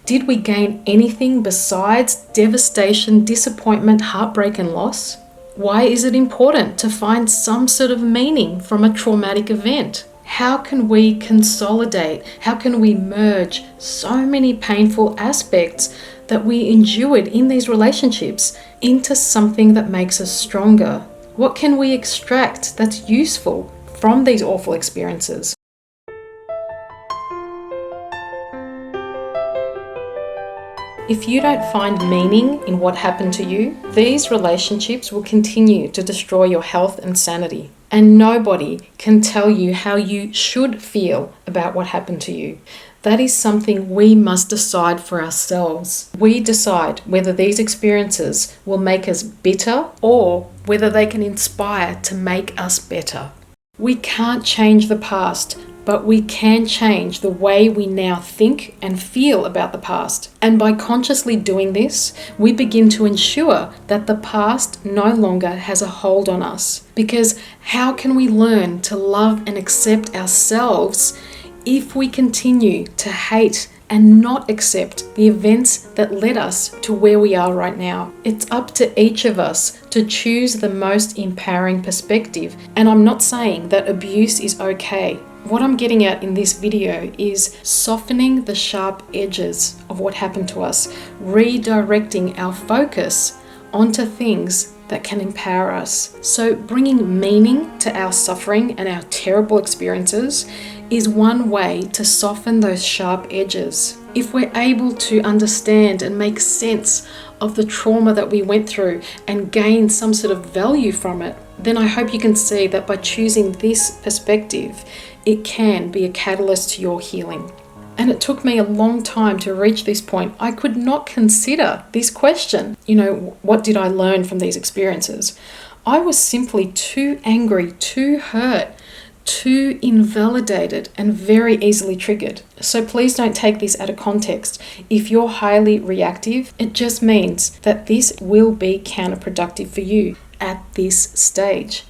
Did we gain anything besides devastation, disappointment, heartbreak, and loss? Why is it important to find some sort of meaning from a traumatic event? How can we consolidate? How can we merge so many painful aspects that we endured in these relationships into something that makes us stronger? What can we extract that's useful from these awful experiences? If you don't find meaning in what happened to you, these relationships will continue to destroy your health and sanity. And nobody can tell you how you should feel about what happened to you. That is something we must decide for ourselves. We decide whether these experiences will make us bitter or whether they can inspire to make us better. We can't change the past, but we can change the way we now think and feel about the past. And by consciously doing this, we begin to ensure that the past no longer has a hold on us. Because how can we learn to love and accept ourselves if we continue to hate and not accept the events that led us to where we are right now? It's up to each of us to choose the most empowering perspective. And I'm not saying that abuse is okay. What I'm getting at in this video is softening the sharp edges of what happened to us, redirecting our focus onto things that can empower us. So bringing meaning to our suffering and our terrible experiences is one way to soften those sharp edges. If we're able to understand and make sense of the trauma that we went through and gain some sort of value from it, then I hope you can see that by choosing this perspective, it can be a catalyst to your healing. And it took me a long time to reach this point. I could not consider this question. What did I learn from these experiences? I was simply too angry, too hurt, too invalidated, and very easily triggered. So please don't take this out of context. If you're highly reactive, it just means that this will be counterproductive for you at this stage.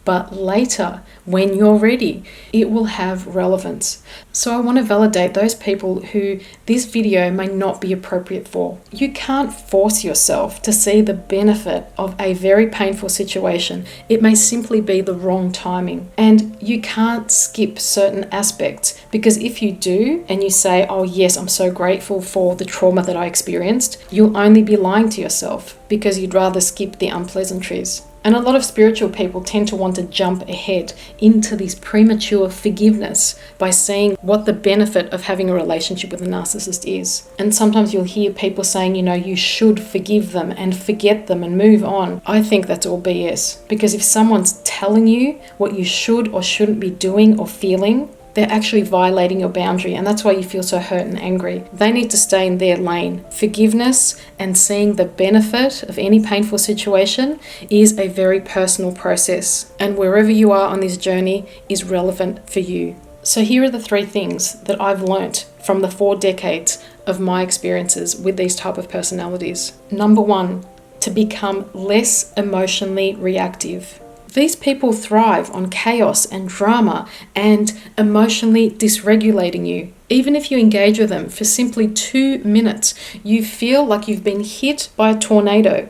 But later, when you're ready, it will have relevance. So I want to validate those people who this video may not be appropriate for. You can't force yourself to see the benefit of a very painful situation. It may simply be the wrong timing. And you can't skip certain aspects, because if you do and you say, oh yes, I'm so grateful for the trauma that I experienced, you'll only be lying to yourself because you'd rather skip the unpleasantries. And a lot of spiritual people tend to want to jump ahead into this premature forgiveness by saying what the benefit of having a relationship with a narcissist is. And sometimes you'll hear people saying, you should forgive them and forget them and move on. I think that's all BS. Because if someone's telling you what you should or shouldn't be doing or feeling, they're actually violating your boundary, and that's why you feel so hurt and angry. They need to stay in their lane. Forgiveness and seeing the benefit of any painful situation is a very personal process, and wherever you are on this journey is relevant for you. So here are the 3 things that I've learnt from the 4 decades of my experiences with these type of personalities. Number 1, to become less emotionally reactive. These people thrive on chaos and drama and emotionally dysregulating you. Even if you engage with them for simply 2 minutes, you feel like you've been hit by a tornado.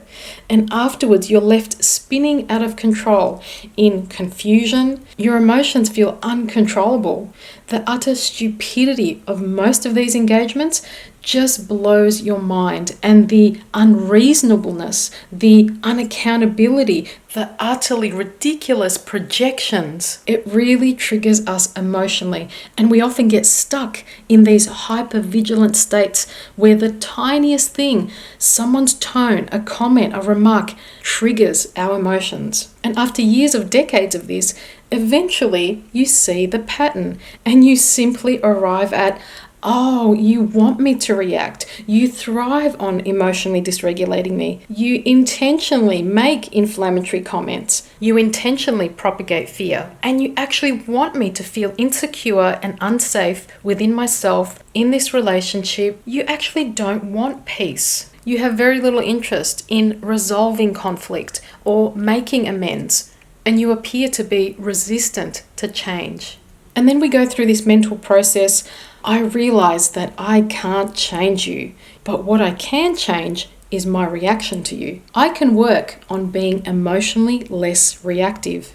And afterwards, you're left spinning out of control in confusion. Your emotions feel uncontrollable. The utter stupidity of most of these engagements just blows your mind, and the unreasonableness, the unaccountability, the utterly ridiculous projections, it really triggers us emotionally, and we often get stuck in these hyper-vigilant states where the tiniest thing, someone's tone, a comment, a remark, triggers our emotions. And after years of decades of this, eventually you see the pattern and you simply arrive at, oh, you want me to react. You thrive on emotionally dysregulating me. You intentionally make inflammatory comments. You intentionally propagate fear. And you actually want me to feel insecure and unsafe within myself in this relationship. You actually don't want peace. You have very little interest in resolving conflict or making amends. And you appear to be resistant to change. And then we go through this mental process I realize that I can't change you, but what I can change is my reaction to you. I can work on being emotionally less reactive.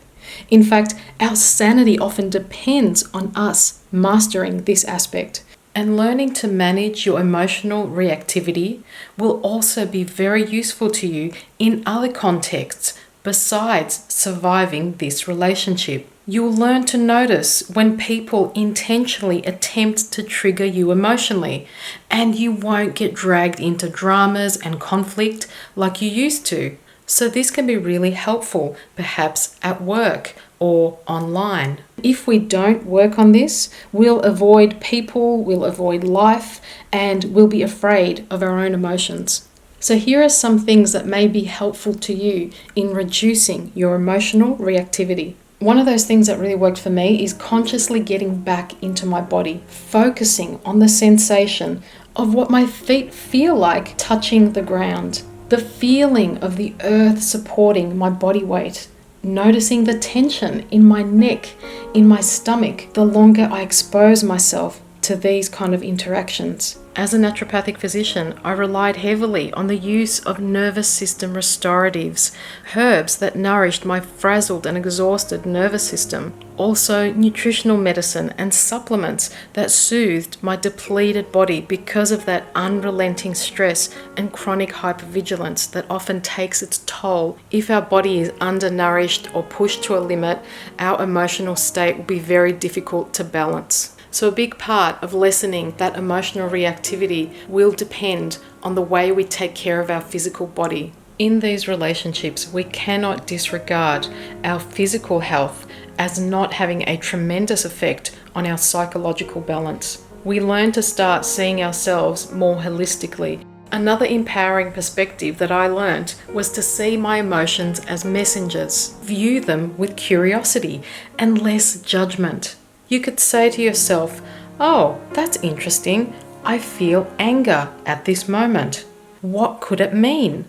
In fact, our sanity often depends on us mastering this aspect. And learning to manage your emotional reactivity will also be very useful to you in other contexts besides surviving this relationship. You'll learn to notice when people intentionally attempt to trigger you emotionally, and you won't get dragged into dramas and conflict like you used to. So this can be really helpful, perhaps at work or online. If we don't work on this, we'll avoid people, we'll avoid life, and we'll be afraid of our own emotions. So here are some things that may be helpful to you in reducing your emotional reactivity. One of those things that really worked for me is consciously getting back into my body, focusing on the sensation of what my feet feel like touching the ground, the feeling of the earth supporting my body weight, noticing the tension in my neck, in my stomach, the longer I expose myself to these kind of interactions. As a naturopathic physician, I relied heavily on the use of nervous system restoratives, herbs that nourished my frazzled and exhausted nervous system. Also, nutritional medicine and supplements that soothed my depleted body because of that unrelenting stress and chronic hypervigilance that often takes its toll. If our body is undernourished or pushed to a limit, our emotional state will be very difficult to balance. So a big part of lessening that emotional reactivity will depend on the way we take care of our physical body. In these relationships, we cannot disregard our physical health as not having a tremendous effect on our psychological balance. We learn to start seeing ourselves more holistically. Another empowering perspective that I learned was to see my emotions as messengers, view them with curiosity and less judgment. You could say to yourself, "Oh, that's interesting. I feel anger at this moment. What could it mean?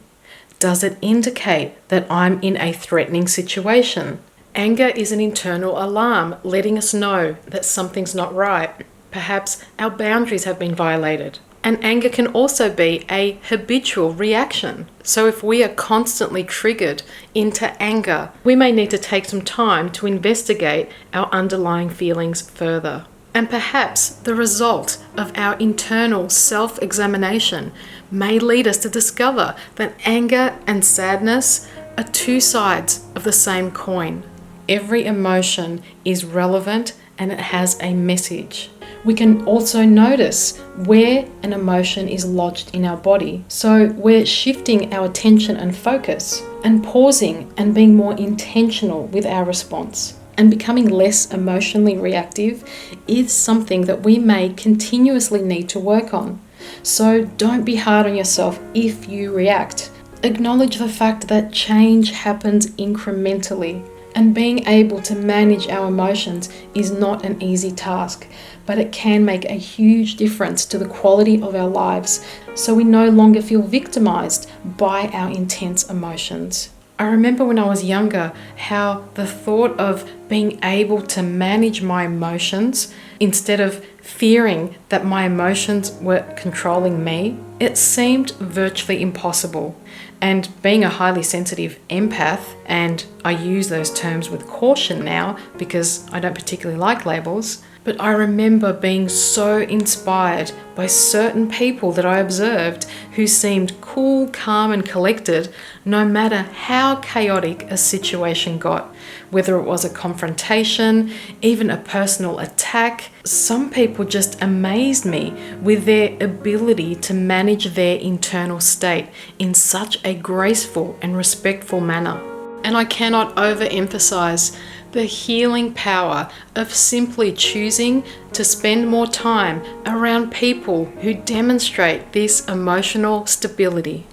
Does it indicate that I'm in a threatening situation?" Anger is an internal alarm letting us know that something's not right. Perhaps our boundaries have been violated. And anger can also be a habitual reaction. So if we are constantly triggered into anger, we may need to take some time to investigate our underlying feelings further. And perhaps the result of our internal self-examination may lead us to discover that anger and sadness are two sides of the same coin. Every emotion is relevant and it has a message. We can also notice where an emotion is lodged in our body. So we're shifting our attention and focus and pausing and being more intentional with our response. And becoming less emotionally reactive is something that we may continuously need to work on. So don't be hard on yourself if you react. Acknowledge the fact that change happens incrementally. And being able to manage our emotions is not an easy task, but it can make a huge difference to the quality of our lives, so we no longer feel victimized by our intense emotions. I remember when I was younger how the thought of being able to manage my emotions instead of fearing that my emotions were controlling me, it seemed virtually impossible. And being a highly sensitive empath, and I use those terms with caution now because I don't particularly like labels, but I remember being so inspired by certain people that I observed who seemed cool, calm and collected no matter how chaotic a situation got. Whether it was a confrontation, even a personal attack, some people just amazed me with their ability to manage their internal state in such a graceful and respectful manner. And I cannot overemphasize the healing power of simply choosing to spend more time around people who demonstrate this emotional stability.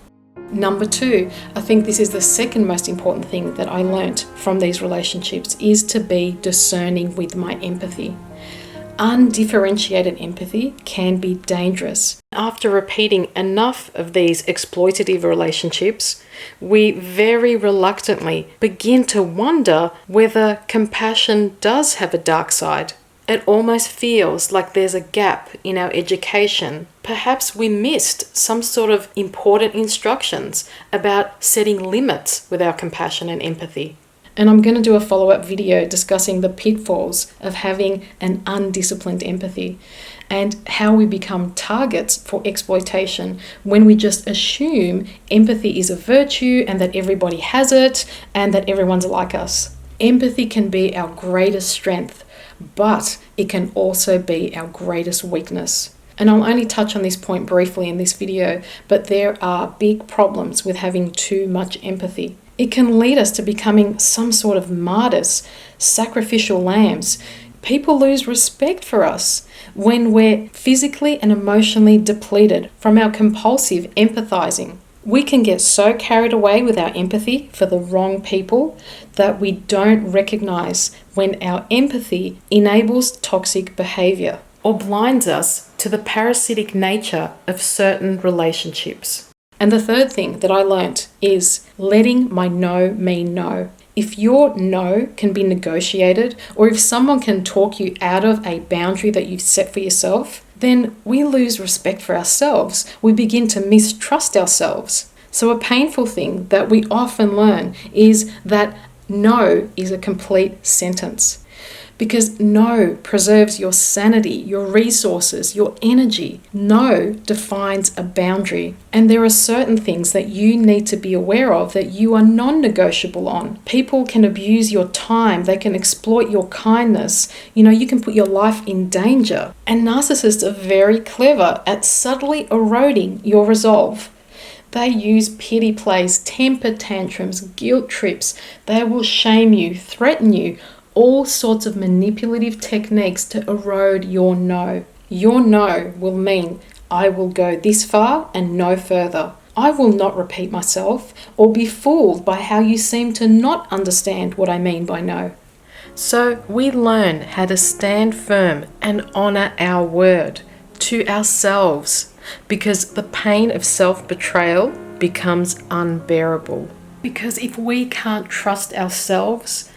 Number 2, I think this is the second most important thing that I learnt from these relationships, is to be discerning with my empathy. Undifferentiated empathy can be dangerous. After repeating enough of these exploitative relationships, we very reluctantly begin to wonder whether compassion does have a dark side. It almost feels like there's a gap in our education. Perhaps we missed some sort of important instructions about setting limits with our compassion and empathy. And I'm going to do a follow-up video discussing the pitfalls of having an undisciplined empathy and how we become targets for exploitation when we just assume empathy is a virtue and that everybody has it and that everyone's like us. Empathy can be our greatest strength, but it can also be our greatest weakness. And I'll only touch on this point briefly in this video, but there are big problems with having too much empathy. It can lead us to becoming some sort of martyrs, sacrificial lambs. People lose respect for us when we're physically and emotionally depleted from our compulsive empathizing. We can get so carried away with our empathy for the wrong people that we don't recognize when our empathy enables toxic behavior or blinds us to the parasitic nature of certain relationships. And the third thing that I learned is letting my no mean no. If your no can be negotiated, or if someone can talk you out of a boundary that you've set for yourself, then we lose respect for ourselves. We begin to mistrust ourselves. So a painful thing that we often learn is that no is a complete sentence. Because no preserves your sanity, your resources, your energy. No defines a boundary. And there are certain things that you need to be aware of that you are non-negotiable on. People can abuse your time. They can exploit your kindness. You can put your life in danger. And narcissists are very clever at subtly eroding your resolve. They use pity plays, temper tantrums, guilt trips. They will shame you, threaten you, all sorts of manipulative techniques to erode your no. Your no will mean I will go this far and no further. I will not repeat myself or be fooled by how you seem to not understand what I mean by no. So we learn how to stand firm and honor our word to ourselves, because the pain of self-betrayal becomes unbearable. Because if we can't trust ourselves,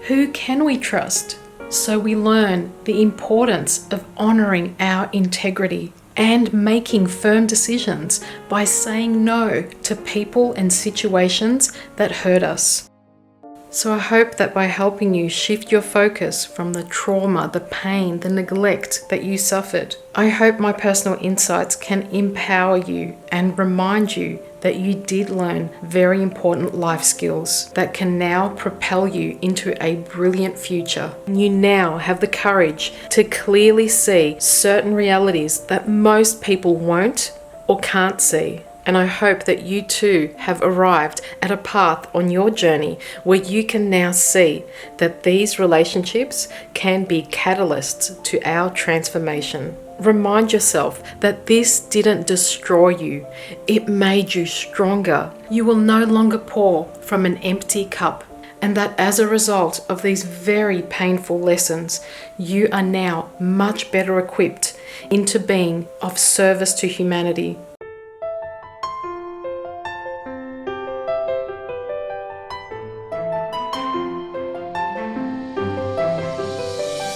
who can we trust? So we learn the importance of honoring our integrity and making firm decisions by saying no to people and situations that hurt us. So I hope that by helping you shift your focus from the trauma, the pain, the neglect that you suffered, I hope my personal insights can empower you and remind you that you did learn very important life skills that can now propel you into a brilliant future. You now have the courage to clearly see certain realities that most people won't or can't see. And I hope that you too have arrived at a path on your journey where you can now see that these relationships can be catalysts to our transformation. Remind yourself that this didn't destroy you. It made you stronger. You will no longer pour from an empty cup. And that as a result of these very painful lessons, you are now much better equipped into being of service to humanity.